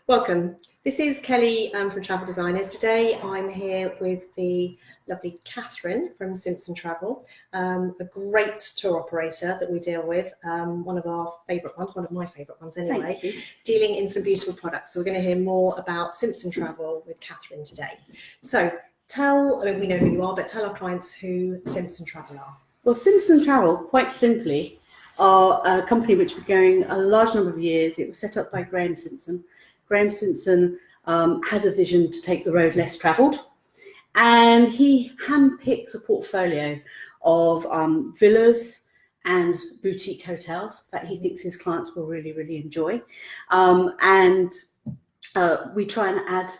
Welcome. This is Kelly from Travel Designers. Today I'm here with the lovely Catherine from Simpson Travel, a great tour operator that we deal with, one of our favourite ones, one of my favourite ones anyway, dealing in some beautiful products. So we're going to hear more about Simpson Travel with Catherine today. So we know who you are, but tell our clients who Simpson Travel are. Well, Simpson Travel, quite simply, are a company which has been going a large number of years. It was set up by Graham Simpson. Graham Simpson had a vision to take the road less travelled, and he handpicks a portfolio of villas and boutique hotels that he thinks his clients will really, really enjoy. We try and add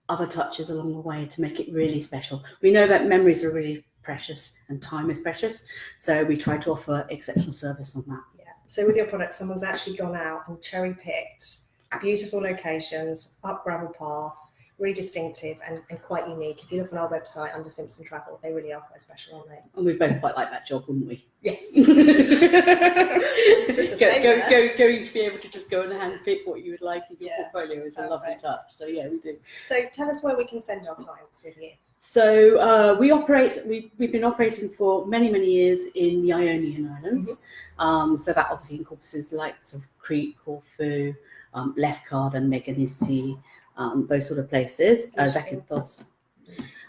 other touches along the way to make it really special. We know that memories are really precious and time is precious, so we try to offer exceptional service on that. Yeah. So with your product, someone's actually gone out and cherry-picked beautiful locations, up gravel paths, really distinctive and quite unique. If you look on our website under Simpson Travel, they really are quite special, aren't they? And we both quite like that job, wouldn't we? Yes. Going to be able to just go and handpick what you would like in your portfolio is a lovely touch. So yeah, we do. So tell us where we can send our clients with you. So we've been operating for many, many years in the Ionian Islands. So that obviously encompasses the likes of Crete, Corfu, Lefkada, Meganisi, those sort of places, Zakynthos.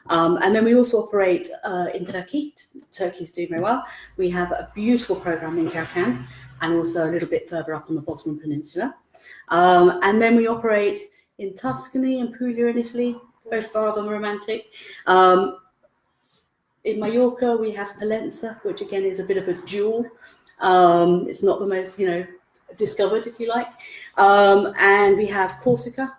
And then we also operate in Turkey. Turkey's doing very well. We have a beautiful program in Karakan and also a little bit further up on the Bosman Peninsula. And then we operate in Tuscany and Puglia in Italy, both rather romantic. In Mallorca, we have Pollença, which again is a bit of a jewel. It's not the most, discovered, if you like. And we have Corsica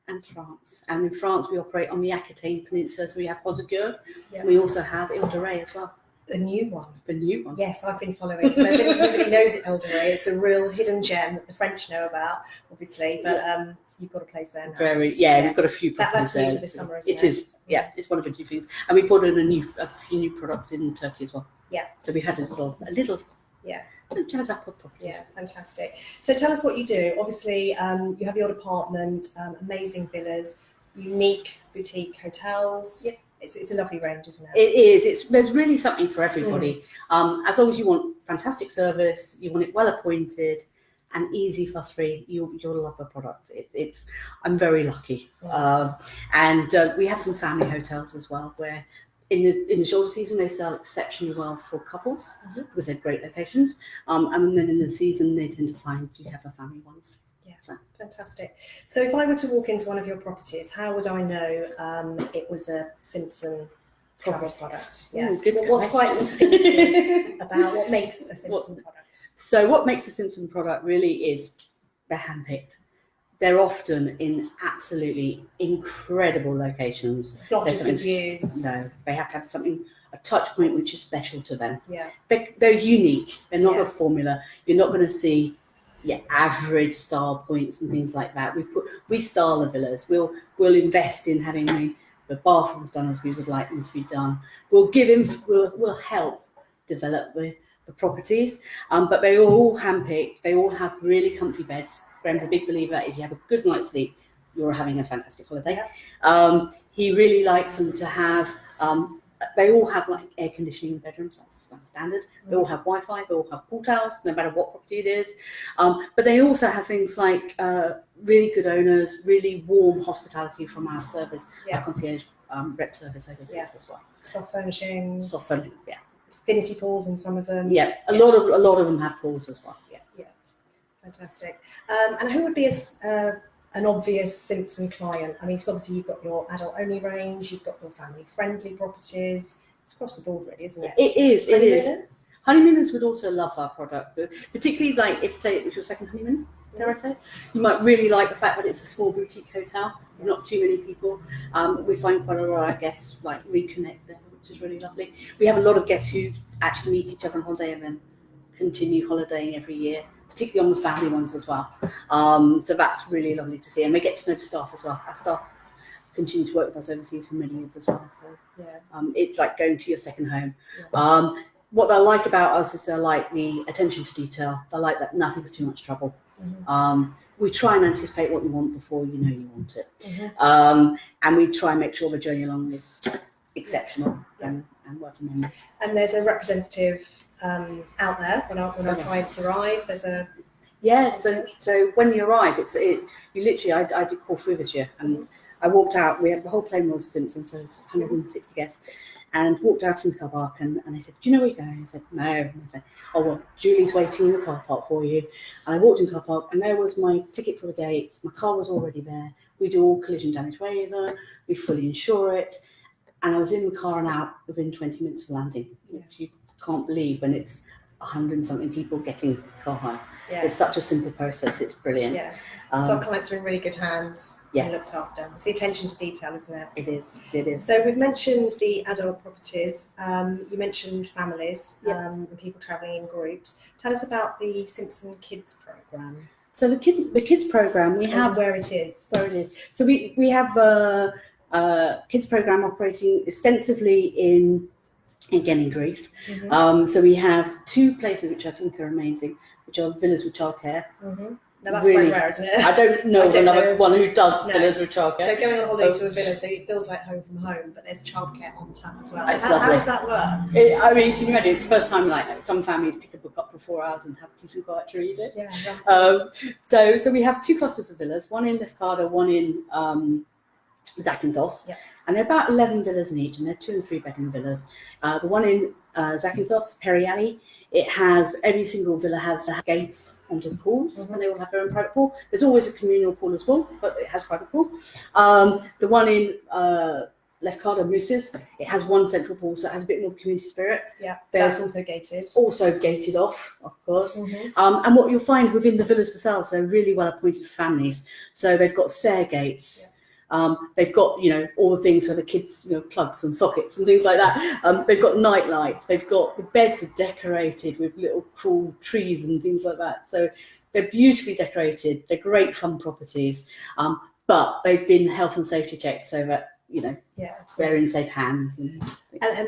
and France. And in France, we operate on the Aquitaine Peninsula, so we have Hossegor. And we also have Ile de Ré as well. The new one. The new one. Yes, I've been following. So nobody knows it, Ile de Ré. It's a real hidden gem that the French know about, obviously. But you've got a place there now. We've got a few properties there. That's new to this summer, isn't it? It is. Yeah, it's one of the few things. And we brought in a few new products in Turkey as well. Yeah. So we had a little jazz up of properties. Yeah, fantastic. So tell us what you do. Obviously, you have the odd apartment, amazing villas, unique boutique hotels. Yeah. It's a lovely range, isn't it? It is. There's really something for everybody. As long as you want fantastic service, you want it well appointed and easy, fuss-free, you'll love the product. I'm very lucky. And we have some family hotels as well, where in the shoulder season they sell exceptionally well for couples because they're great locations. And then in the season they tend to find you have the family ones. Yeah, so. Fantastic. So if I were to walk into one of your properties, how would I know it was a Simpson Travel product? Yeah. What's quite distinctive about what makes a Simpson product? So what makes a Simpson product really is they're handpicked. They're often in absolutely incredible locations. It's not just good views. No, they have to have a touch point which is special to them. Yeah. They're unique. They're not a formula. You're not going to see your average style points and things like that. We style the villas. We'll invest in having the bathrooms done as we would like them to be done. We'll help develop the properties, but they are all handpicked. They all have really comfy beds. Graham's a big believer. If you have a good night's sleep, you're having a fantastic holiday. Yeah. He really likes them to have. They all have like air conditioning in bedrooms. That's standard. They all have Wi-Fi. They all have pool towels, no matter what property it is. But they also have things like really good owners, really warm hospitality from our service, our concierge rep service overseas as well. Soft furnishings. Yeah. Infinity pools in some of them. Yeah, a lot of them have pools as well. Yeah, fantastic. And who would be an obvious Simpson client? I mean, because obviously you've got your adult-only range, you've got your family-friendly properties. It's across the board, really, isn't it? It is. Honeymooners would also love our product, but particularly like if, say, it was your second honeymoon, dare I say, you might really like the fact that it's a small boutique hotel, not too many people. We find quite a lot of our guests like reconnect there, which is really lovely. We have a lot of guests who actually meet each other on holiday and then continue holidaying every year, particularly on the family ones as well. So that's really lovely to see, and we get to know the staff as well. Our staff continue to work with us overseas for many years as well. So it's like going to your second home. What they like about us is they like the attention to detail. They like that nothing's too much trouble. we try and anticipate what you want before you know you want it. And we try and make sure the journey along is exceptional and worth memories. And there's a representative out there when our clients arrive. There's a so when you arrive, you literally, I did call through this year, and I walked out. We had the whole plane was Simpson, so there's 160 guests, and walked out in the car park, and they said, "Do you know where you're going?" I said, "No." And I said, "Oh well, Julie's waiting in the car park for you." And I walked in the car park, and there was my ticket for the gate. My car was already there. We do all collision damage waiver. We fully insure it, and I was in the car and out within 20 minutes of landing, which you can't believe when it's 100 and something people getting car hire. It's such a simple process. It's brilliant. So our clients are in really good hands and looked after. It's the attention to detail, isn't it? It is. So we've mentioned the adult properties. You mentioned families and people travelling in groups. Tell us about the Simpson Kids programme. So the kids programme, we have where it is. So we have a kids programme operating extensively in Greece. So we have 2 places which I think are amazing, which are villas with childcare. Now that's really rare, isn't it? I don't know another one who does villas with childcare. So going on holiday to a villa, so it feels like home from home, but there's childcare on tap as well. So how does that work? I mean, can you imagine? It's the first time like some families pick a book up for 4 hours and have peace and quiet to read it. So we have 2 clusters of villas, one in Lefkada, one in Zakynthos. And they're about 11 villas in each, and they're 2 and 3 bedroom villas. The one in Zakynthos, Periali, every single villa has gates onto the pools, and they all have their own private pool. There's always a communal pool as well, but it has private pool. The one in Lefkada, Mousses, it has 1 central pool, so it has a bit more community spirit. That's also gated. Also gated off, of course. And what you'll find within the villas themselves, they're really well appointed for families. So they've got stair gates. They've got, all the things for the kids, plugs and sockets and things like that. They've got night lights. They've got, the beds are decorated with little cool trees and things like that. So they're beautifully decorated. They're great fun properties. But they've been health and safety checked so that, they're in safe hands. And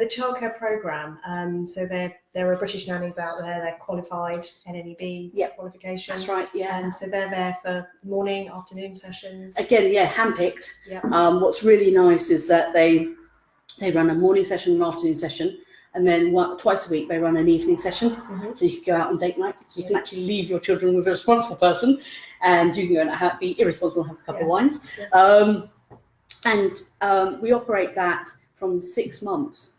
the childcare programme, so there are British nannies out there, they're qualified, NNEB qualification. That's right, And so they're there for morning, afternoon sessions. Again, handpicked. What's really nice is that they run a morning session and an afternoon session, and then twice a week they run an evening session. So you can go out on date night, so you can actually leave your children with a responsible person, and you can go and be irresponsible and have a couple of wines. And we operate that from 6 months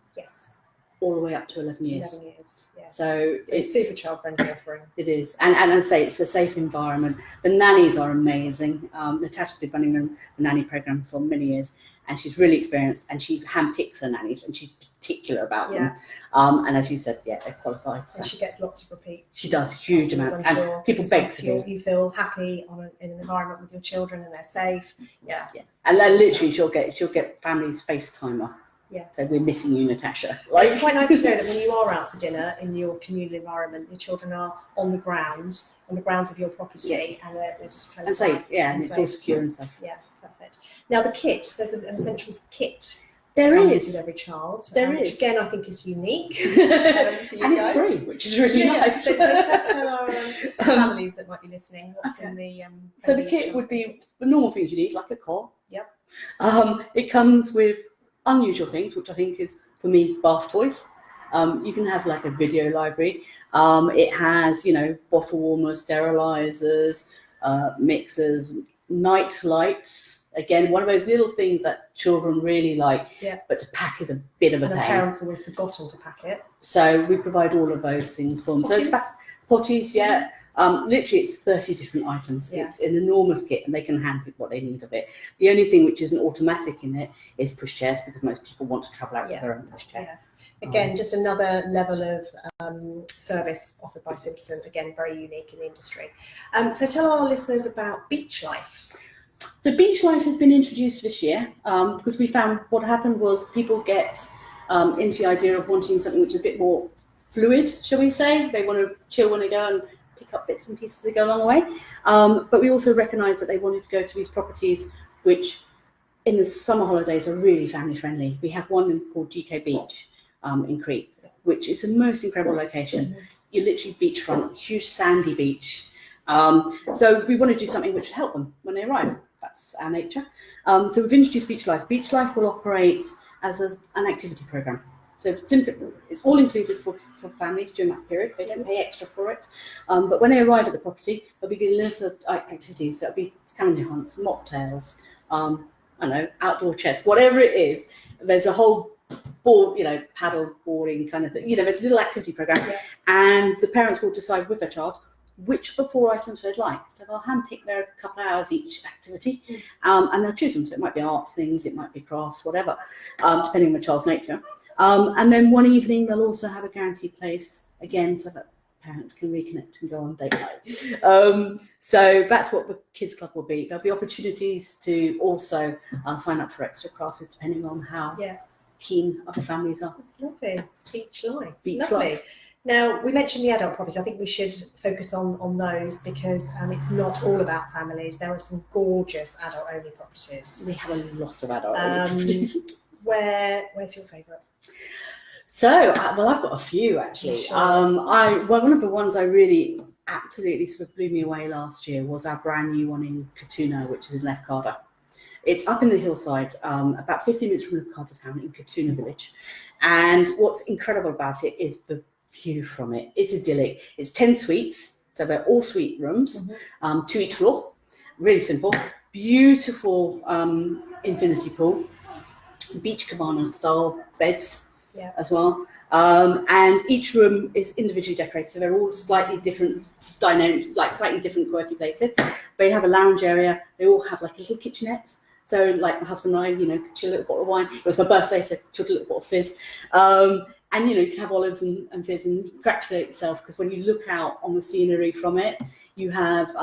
all the way up to 11 years. 11 years, So it's super child-friendly offering. It is. And as I say, it's a safe environment. The nannies are amazing. Natasha's been running the nanny program for many years, and she's really experienced, and she handpicks her nannies, and she's particular about them. And as you said, they're qualified. So. And she gets lots of repeat. She does huge amounts, and sure. People beg to do. You feel happy in an environment with your children, and they're safe. And then literally, she'll get families FaceTimer. So we're missing you, Natasha. It's quite nice to know that when you are out for dinner in your communal environment, your children are on the grounds of your property, and they're just close and safe. And it's all secure and safe. Perfect. Now the kit, there's an essentials kit. There is with every child. Which again I think is unique. And it's free, which is really nice. So tell our families that might be listening what's in the. So the kit would be the normal things you need, like a cot. Yep. It comes with unusual things, which I think is, for me, bath toys. You can have like a video library. It has, bottle warmers, sterilizers, mixers, night lights. Again, one of those little things that children really like, but to pack is a bit of a pain. And the parents always forgotten to pack it. So we provide all of those things for them. Potties? So potties, literally it's 30 different items. It's an enormous kit, and they can handpick what they need of it. The only thing which isn't automatic in it is pushchairs, because most people want to travel out with their own pushchair. Again, just another level of service offered by Simpson. Again, very unique in the industry. So tell our listeners about beach life. So beach life has been introduced this year because we found what happened was people get into the idea of wanting something which is a bit more fluid, shall we say. They want to chill when they go and pick up bits and pieces that go a long way. But we also recognised that they wanted to go to these properties which in the summer holidays are really family friendly. We have one called GK Beach in Crete, which is the most incredible location. You're literally beachfront, huge sandy beach. So we want to do something which will help them when they arrive. That's our nature. So we've introduced Beach Life. Beach Life will operate as an activity program. So simply, it's all included for families during that period. They don't pay extra for it. But when they arrive at the property, there'll be lots of activities. There'll be scavenger hunts, mocktails, I don't know, outdoor chess, whatever it is. There's a whole board, paddle boarding kind of thing. It's a little activity program. Yeah. And the parents will decide with their child which of the 4 items they'd like. So they'll handpick their couple of hours each activity, and they'll choose them. So it might be arts things, it might be crafts, whatever, depending on the child's nature. And then one evening they'll also have a guaranteed place again, so that parents can reconnect and go on date night. So that's what the kids club will be. There'll be opportunities to also sign up for extra classes depending on how keen other families are. That's lovely. It's Beach Life. Beach lovely. Life. Now, we mentioned the adult properties. I think we should focus on those because it's not all about families. There are some gorgeous adult-only properties. We have a lot of adult-only properties. Where's your favourite? So, I've got a few actually. Sure. One of the ones I really absolutely sort of blew me away last year was our brand new one in Katuna, which is in Lefkada. It's up in the hillside, about 15 minutes from Lefkada town in Katuna village. And what's incredible about it is the view from it. It's idyllic. It's 10 suites, so they're all suite rooms, 2 each floor. Really simple. Beautiful infinity pool, beach cabana style beds as well. And each room is individually decorated, so they're all slightly different dynamic, like slightly different quirky places. They have a lounge area. They all have like a little kitchenette. So like my husband and I, could chill a little bottle of wine. It was my birthday, so took a little bottle of fizz. And you can have olives and fizz and congratulate yourself, because when you look out on the scenery from it, you have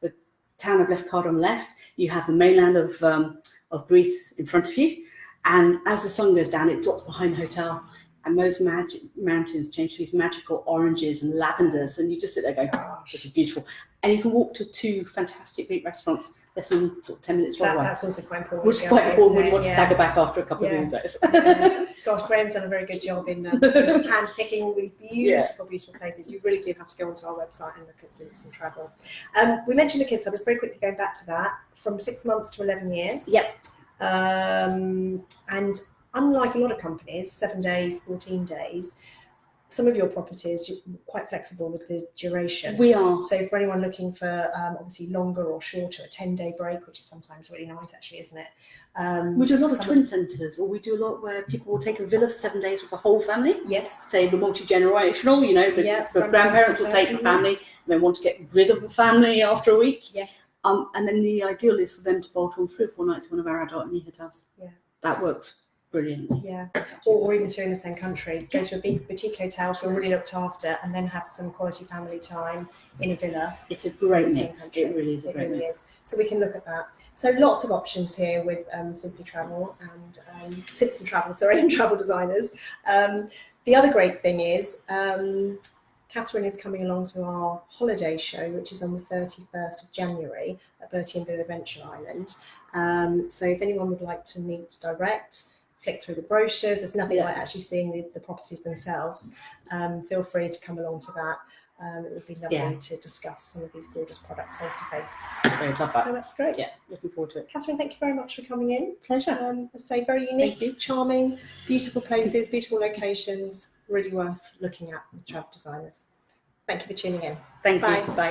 the town of Lefkada on the left, you have the mainland of Greece in front of you, and as the sun goes down, it drops behind the hotel, and those mountains change to these magical oranges and lavenders, and you just sit there going, this is beautiful. And you can walk to 2 fantastic Greek restaurants less than sort of 10 minutes away. That's also quite important. Which is quite important when you want to stagger back after a couple of days. Gosh, Graham's done a very good job in hand picking all these beautiful places. You really do have to go onto our website and look at Simpson Travel. We mentioned the kids club. Just very quickly going back to that, from 6 months to 11 years. Yep. And unlike a lot of companies, 7 days, 14 days, some of your properties, you're quite flexible with the duration. We are. So for anyone looking for obviously longer or shorter, a 10-day break, which is sometimes really nice actually, isn't it? We do a lot of twin centres, or we do a lot where people will take a villa for 7 days with the whole family. Yes. Say the multi-generational, the grandparents will take the family, and they want to get rid of the family after a week. Yes. And then the ideal is for them to bolt on 3 or 4 nights at one of our adult-only hotels. Yeah. That works brilliantly. Yeah, or even 2 in the same country. Go to a big boutique hotel, feel really looked after, and then have some quality family time in a villa. It's a great mix. It really is a great mix. So we can look at that. So lots of options here with Simpson Travel and Travel Designers. The other great thing is Catherine is coming along to our holiday show, which is on the 31st of January at Bertie and Bill Adventure Island. So if anyone would like to meet direct, flick through the brochures. There's nothing like actually seeing the properties themselves. Feel free to come along to that. It would be lovely to discuss some of these gorgeous products face to face. Very tough. So that's great. Yeah, looking forward to it. Catherine, thank you very much for coming in. Pleasure. I say very unique, charming, beautiful places, beautiful locations, really worth looking at with travel designers. Thank you for tuning in. Thank you. Bye.